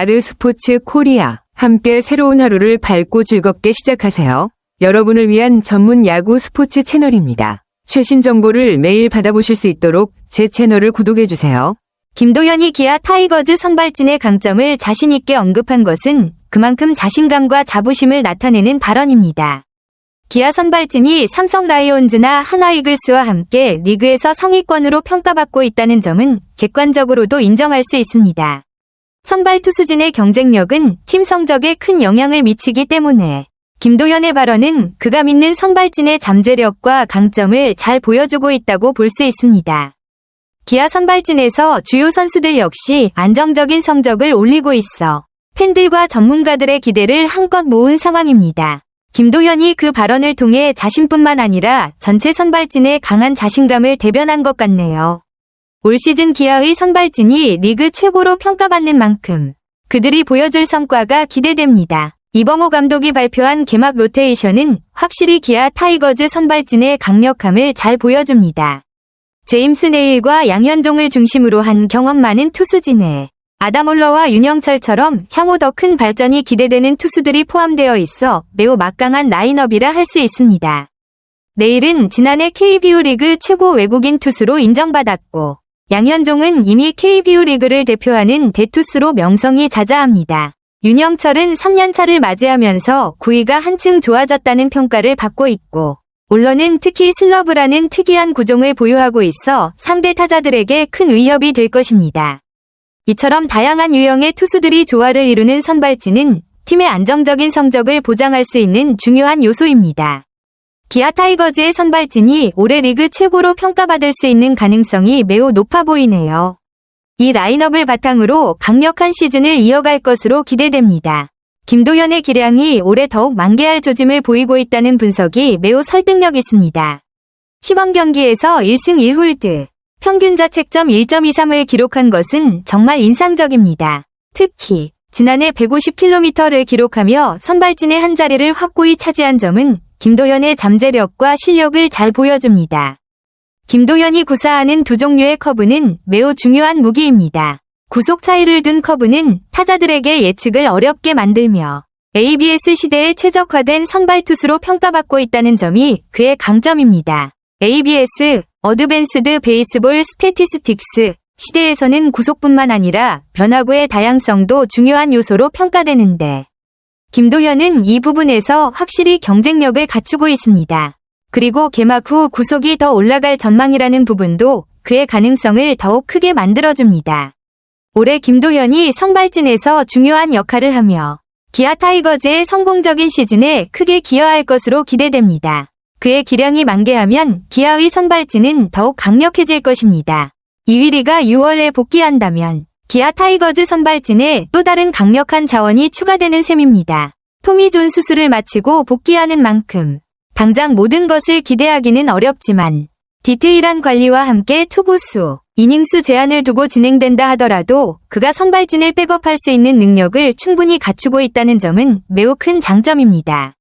아르스포츠 코리아. 함께 새로운 하루를 밝고 즐겁게 시작하세요. 여러분을 위한 전문 야구 스포츠 채널입니다. 최신 정보를 매일 받아보실 수 있도록 제 채널을 구독해주세요. 김도현이 기아 타이거즈 선발진의 강점을 자신있게 언급한 것은 그만큼 자신감과 자부심을 나타내는 발언입니다. 기아 선발진이 삼성 라이온즈나 하나 이글스와 함께 리그에서 상위권으로 평가받고 있다는 점은 객관적으로도 인정할 수 있습니다. 선발 투수진의 경쟁력은 팀 성적에 큰 영향을 미치기 때문에 김도현의 발언은 그가 믿는 선발진의 잠재력과 강점을 잘 보여주고 있다고 볼 수 있습니다. 기아 선발진에서 주요 선수들 역시 안정적인 성적을 올리고 있어 팬들과 전문가들의 기대를 한껏 모은 상황입니다. 김도현이 그 발언을 통해 자신뿐만 아니라 전체 선발진의 강한 자신감을 대변한 것 같네요. 올 시즌 기아의 선발진이 리그 최고로 평가받는 만큼 그들이 보여줄 성과가 기대됩니다. 이범호 감독이 발표한 개막 로테이션은 확실히 기아 타이거즈 선발진의 강력함을 잘 보여줍니다. 제임스 네일과 양현종을 중심으로 한 경험 많은 투수진에 아담올러와 윤영철처럼 향후 더 큰 발전이 기대되는 투수들이 포함되어 있어 매우 막강한 라인업이라 할 수 있습니다. 네일은 지난해 KBO 리그 최고 외국인 투수로 인정받았고 양현종은 이미 KBO 리그를 대표하는 대투수로 명성이 자자합니다. 윤영철은 3년차를 맞이하면서 구위가 한층 좋아졌다는 평가를 받고 있고 올러는 특히 슬러브라는 특이한 구종을 보유하고 있어 상대 타자들에게 큰 위협이 될 것입니다. 이처럼 다양한 유형의 투수들이 조화를 이루는 선발진은 팀의 안정적인 성적을 보장할 수 있는 중요한 요소입니다. 기아 타이거즈의 선발진이 올해 리그 최고로 평가받을 수 있는 가능성이 매우 높아 보이네요. 이 라인업을 바탕으로 강력한 시즌을 이어갈 것으로 기대됩니다. 김도현의 기량이 올해 더욱 만개할 조짐을 보이고 있다는 분석이 매우 설득력 있습니다. 시범 경기에서 1승 1홀드, 평균 자책점 1.23을 기록한 것은 정말 인상적입니다. 특히 지난해 150km를 기록하며 선발진의 한 자리를 확고히 차지한 점은 김도현의 잠재력과 실력을 잘 보여줍니다. 김도현이 구사하는 두 종류의 커브는 매우 중요한 무기입니다. 구속 차이를 둔 커브는 타자들에게 예측을 어렵게 만들며 ABS 시대에 최적화된 선발 투수로 평가받고 있다는 점이 그의 강점입니다. ABS, 어드밴스드 베이스볼 스태티스틱스 시대에서는 구속뿐만 아니라 변화구의 다양성도 중요한 요소로 평가되는데 김도현은 이 부분에서 확실히 경쟁력을 갖추고 있습니다. 그리고 개막 후 구속이 더 올라갈 전망이라는 부분도 그의 가능성을 더욱 크게 만들어줍니다. 올해 김도현이 선발진에서 중요한 역할을 하며 기아 타이거즈의 성공적인 시즌에 크게 기여할 것으로 기대됩니다. 그의 기량이 만개하면 기아의 선발진은 더욱 강력해질 것입니다. 이휘리가 6월에 복귀한다면 기아 타이거즈 선발진에 또 다른 강력한 자원이 추가되는 셈입니다. 토미 존 수술을 마치고 복귀하는 만큼 당장 모든 것을 기대하기는 어렵지만 디테일한 관리와 함께 투구수, 이닝수 제한을 두고 진행된다 하더라도 그가 선발진을 백업할 수 있는 능력을 충분히 갖추고 있다는 점은 매우 큰 장점입니다.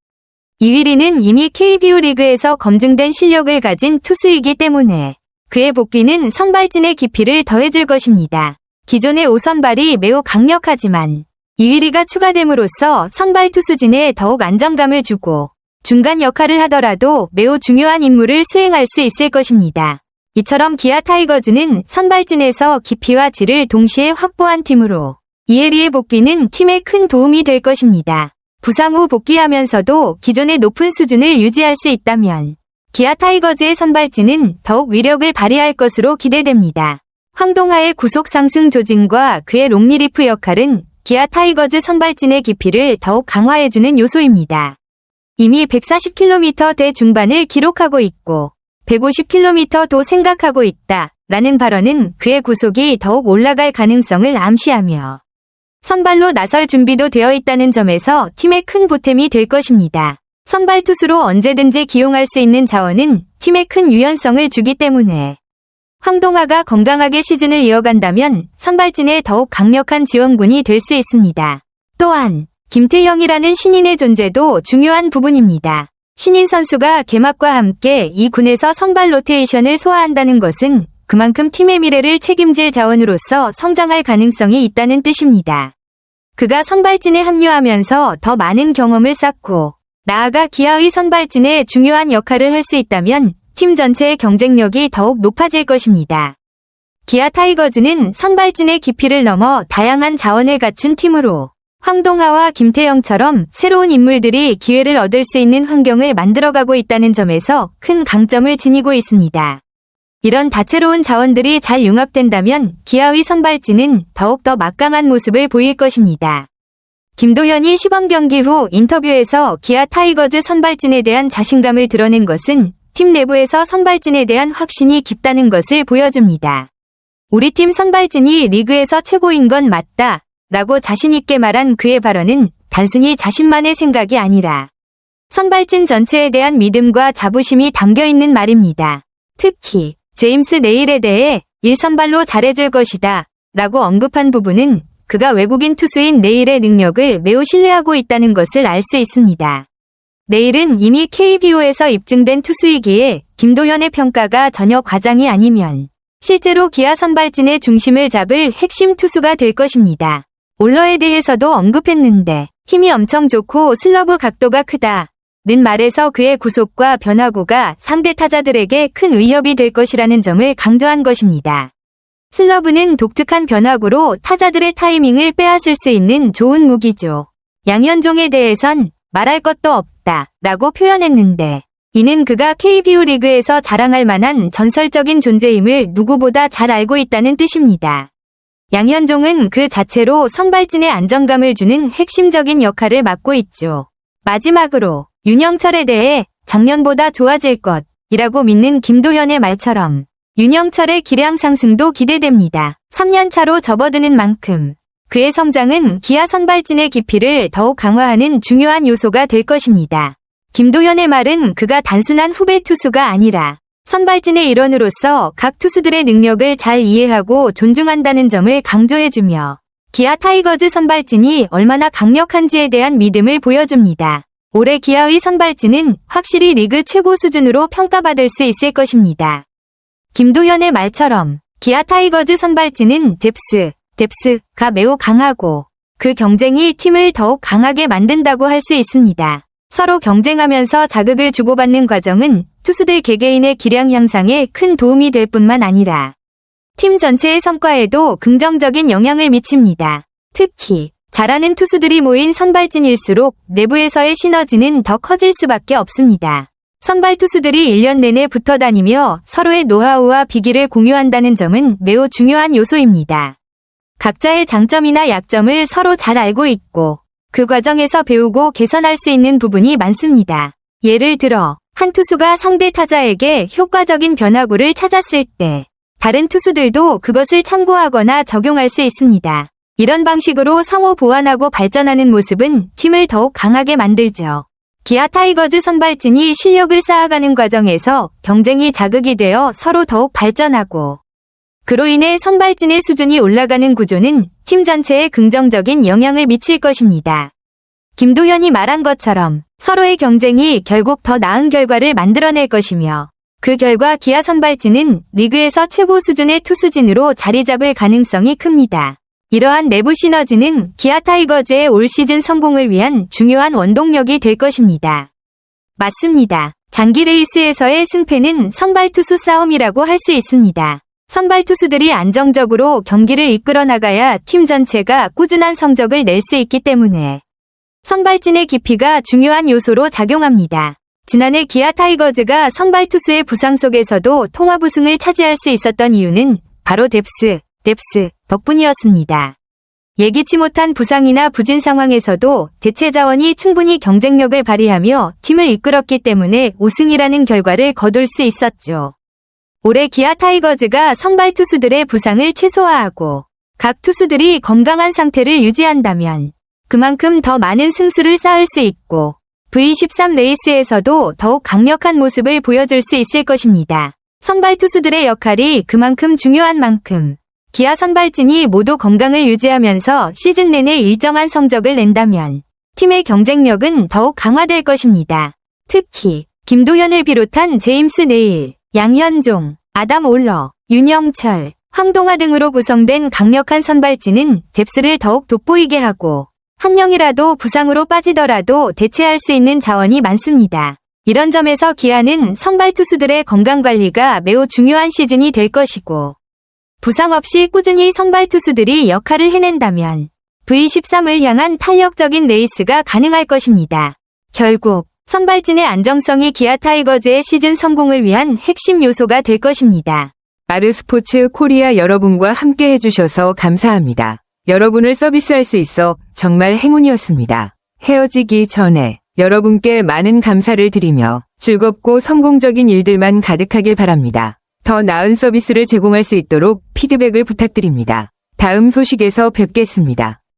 이휘리는 이미 KBO 리그에서 검증된 실력을 가진 투수이기 때문에 그의 복귀는 선발진의 깊이를 더해줄 것입니다. 기존의 5선발이 매우 강력하지만 이휘리가 추가됨으로써 선발 투수진에 더욱 안정감을 주고 중간 역할을 하더라도 매우 중요한 임무를 수행할 수 있을 것입니다. 이처럼 기아 타이거즈는 선발진에서 깊이와 질을 동시에 확보한 팀으로 이혜리의 복귀는 팀에 큰 도움이 될 것입니다. 부상 후 복귀하면서도 기존의 높은 수준을 유지할 수 있다면 기아 타이거즈의 선발진은 더욱 위력을 발휘할 것으로 기대됩니다. 황동하의 구속 상승 조짐과 그의 롱리리프 역할은 기아 타이거즈 선발진의 깊이를 더욱 강화해주는 요소입니다. 이미 140km대 중반을 기록하고 있고 150km도 생각하고 있다 라는 발언은 그의 구속이 더욱 올라갈 가능성을 암시하며 선발로 나설 준비도 되어 있다는 점에서 팀에 큰 보탬이 될 것입니다. 선발 투수로 언제든지 기용할 수 있는 자원은 팀에 큰 유연성을 주기 때문에 황동하가 건강하게 시즌을 이어간다면 선발진에 더욱 강력한 지원군이 될 수 있습니다. 또한 김태형이라는 신인의 존재도 중요한 부분입니다. 신인 선수가 개막과 함께 이 군에서 선발 로테이션을 소화한다는 것은 그만큼 팀의 미래를 책임질 자원으로서 성장할 가능성이 있다는 뜻입니다. 그가 선발진에 합류하면서 더 많은 경험을 쌓고 나아가 기아의 선발진에 중요한 역할을 할 수 있다면 팀 전체의 경쟁력이 더욱 높아질 것입니다. 기아 타이거즈는 선발진의 깊이를 넘어 다양한 자원을 갖춘 팀으로 황동하와 김태형처럼 새로운 인물들이 기회를 얻을 수 있는 환경을 만들어가고 있다는 점에서 큰 강점을 지니고 있습니다. 이런 다채로운 자원들이 잘 융합된다면 기아의 선발진은 더욱더 막강한 모습을 보일 것입니다. 김도현이 시범 경기 후 인터뷰에서 기아 타이거즈 선발진에 대한 자신감을 드러낸 것은 팀 내부에서 선발진에 대한 확신이 깊다는 것을 보여줍니다. 우리 팀 선발진이 리그에서 최고인 건 맞다 라고 자신있게 말한 그의 발언은 단순히 자신만의 생각이 아니라 선발진 전체에 대한 믿음과 자부심이 담겨있는 말입니다. 특히 제임스 네일에 대해 1선발로 잘해줄 것이다 라고 언급한 부분은 그가 외국인 투수인 네일의 능력을 매우 신뢰하고 있다는 것을 알 수 있습니다. 네일은 이미 KBO에서 입증된 투수이기에 김도현의 평가가 전혀 과장이 아니면 실제로 기아 선발진의 중심을 잡을 핵심 투수가 될 것입니다. 올러에 대해서도 언급했는데 힘이 엄청 좋고 슬러브 각도가 크다. 는 말에서 그의 구속과 변화구가 상대 타자들에게 큰 위협이 될 것이라는 점을 강조한 것입니다. 슬러브는 독특한 변화구로 타자들의 타이밍을 빼앗을 수 있는 좋은 무기죠. 양현종에 대해선 말할 것도 없다 라고 표현했는데 이는 그가 KBO 리그에서 자랑할 만한 전설적인 존재임을 누구보다 잘 알고 있다는 뜻입니다. 양현종은 그 자체로 선발진에 안정감을 주는 핵심적인 역할을 맡고 있죠. 마지막으로 윤영철에 대해 작년보다 좋아질 것이라고 믿는 김도현의 말처럼 윤영철의 기량 상승도 기대됩니다. 3년 차로 접어드는 만큼 그의 성장은 기아 선발진의 깊이를 더욱 강화하는 중요한 요소가 될 것입니다. 김도현의 말은 그가 단순한 후배 투수가 아니라 선발진의 일원으로서 각 투수들의 능력을 잘 이해하고 존중한다는 점을 강조해주며 기아 타이거즈 선발진이 얼마나 강력한지에 대한 믿음을 보여줍니다. 올해 기아의 선발진은 확실히 리그 최고 수준으로 평가받을 수 있을 것입니다. 김도현의 말처럼 기아 타이거즈 선발진은 뎁스가 매우 강하고 그 경쟁이 팀을 더욱 강하게 만든다고 할 수 있습니다. 서로 경쟁하면서 자극을 주고받는 과정은 투수들 개개인의 기량 향상에 큰 도움이 될 뿐만 아니라 팀 전체의 성과에도 긍정적인 영향을 미칩니다. 특히 잘하는 투수들이 모인 선발진일수록 내부에서의 시너지는 더 커질 수밖에 없습니다. 선발 투수들이 1년 내내 붙어 다니며 서로의 노하우와 비기를 공유한다는 점은 매우 중요한 요소입니다. 각자의 장점이나 약점을 서로 잘 알고 있고 그 과정에서 배우고 개선할 수 있는 부분이 많습니다. 예를 들어 한 투수가 상대 타자에게 효과적인 변화구를 찾았을 때 다른 투수들도 그것을 참고하거나 적용할 수 있습니다. 이런 방식으로 상호 보완하고 발전하는 모습은 팀을 더욱 강하게 만들죠. 기아 타이거즈 선발진이 실력을 쌓아가는 과정에서 경쟁이 자극이 되어 서로 더욱 발전하고 그로 인해 선발진의 수준이 올라가는 구조는 팀 전체에 긍정적인 영향을 미칠 것입니다. 김도현이 말한 것처럼 서로의 경쟁이 결국 더 나은 결과를 만들어낼 것이며 그 결과 기아 선발진은 리그에서 최고 수준의 투수진으로 자리 잡을 가능성이 큽니다. 이러한 내부 시너지는 기아 타이거즈의 올 시즌 성공을 위한 중요한 원동력이 될 것입니다. 맞습니다. 장기 레이스에서의 승패는 선발 투수 싸움이라고 할 수 있습니다. 선발 투수들이 안정적으로 경기를 이끌어 나가야 팀 전체가 꾸준한 성적을 낼 수 있기 때문에 선발진의 깊이가 중요한 요소로 작용합니다. 지난해 기아 타이거즈가 선발 투수의 부상 속에서도 통합 우승을 차지할 수 있었던 이유는 바로 뎁스 덕분이었습니다. 예기치 못한 부상이나 부진 상황에서도 대체 자원이 충분히 경쟁력을 발휘하며 팀을 이끌었기 때문에 우승이라는 결과를 거둘 수 있었죠. 올해 기아 타이거즈가 선발 투수들의 부상을 최소화하고 각 투수들이 건강한 상태를 유지한다면 그만큼 더 많은 승수를 쌓을 수 있고 V13 레이스에서도 더욱 강력한 모습을 보여줄 수 있을 것입니다. 선발 투수들의 역할이 그만큼 중요한 만큼 기아 선발진이 모두 건강을 유지하면서 시즌 내내 일정한 성적을 낸다면 팀의 경쟁력은 더욱 강화될 것입니다. 특히 김도현을 비롯한 제임스 네일, 양현종, 아담 올러, 윤영철, 황동화 등으로 구성된 강력한 선발진은 뎁스를 더욱 돋보이게 하고 한 명이라도 부상으로 빠지더라도 대체할 수 있는 자원이 많습니다. 이런 점에서 기아는 선발 투수들의 건강관리가 매우 중요한 시즌이 될 것이고 부상 없이 꾸준히 선발 투수들이 역할을 해낸다면 V13을 향한 탄력적인 레이스가 가능할 것입니다. 결국 선발진의 안정성이 기아 타이거즈의 시즌 성공을 위한 핵심 요소가 될 것입니다. 아르스포츠 코리아 여러분과 함께 해주셔서 감사합니다. 여러분을 서비스할 수 있어 정말 행운이었습니다. 헤어지기 전에 여러분께 많은 감사를 드리며 즐겁고 성공적인 일들만 가득하길 바랍니다. 더 나은 서비스를 제공할 수 있도록 피드백을 부탁드립니다. 다음 소식에서 뵙겠습니다.